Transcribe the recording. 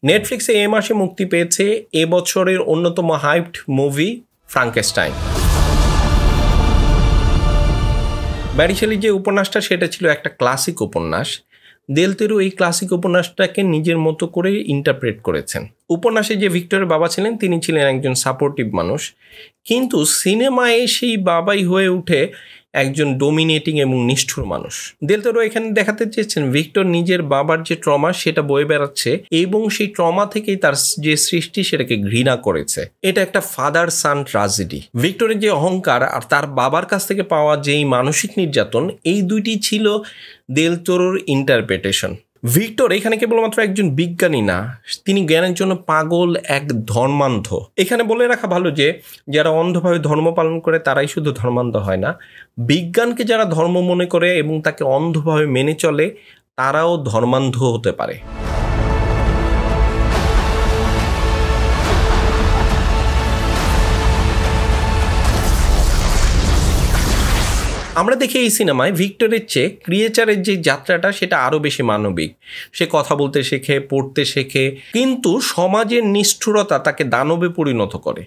নেটফ্লিক্সে এই মাসে মুক্তি পেয়েছে এবছরের অন্যতম হাইপড মুভি ফ্রাঙ্কেনস্টাইন। ব্যারি শেলির যে উপন্যাসটা সেটা ছিল একটা ক্লাসিক উপন্যাস। দেল তেরু এই ক্লাসিক উপন্যাসটাকে নিজের মতো করে ইন্টারপ্রেট করেছেন। উপন্যাসে যে ভিক্টরের বাবা ছিলেন তিনি ছিলেন একজন সাপোর্টিভ মানুষ, কিন্তু সিনেমায় সেই বাবাই হয়ে উঠে একজন ডোমিনেটিং এবং নিষ্ঠুর মানুষ। দেল তেরু এখানে দেখাতে চেয়েছেন ভিক্টর নিজের বাবার যে ট্রমা সেটা বয়ে বেড়াচ্ছে এবং সেই ট্রমা থেকেই তার যে সৃষ্টি সেটাকে ঘৃণা করেছে। এটা একটা ফাদার সান ট্র্যাজেডি। ভিক্টরের যে অহংকার আর তার বাবার কাছ থেকে পাওয়া যেই মানসিক নির্যাতন, এই দুইটি ছিল দেল তেরুর ইন্টারপ্রিটেশন। ভিক্টর এখানে কেবলমাত্র একজন বিজ্ঞানী না, তিনি জ্ঞানের জন্য পাগল এক ধর্মান্ধ। এখানে বলে রাখা ভালো যে যারা অন্ধভাবে ধর্ম পালন করে তারাই শুধু ধর্মান্ধ হয় না, বিজ্ঞানকে যারা ধর্ম মনে করে এবং তাকে অন্ধভাবে মেনে চলে তারাও ধর্মান্ধ হতে পারে। আমরা দেখি এই সিনেমায় ভিক্টরের চেয়ে ক্রিয়েচারের যে যাত্রাটা সেটা আরও বেশি মানবিক। সে কথা বলতে শেখে, পড়তে শেখে, কিন্তু সমাজের নিষ্ঠুরতা তাকে দানবে পরিণত করে।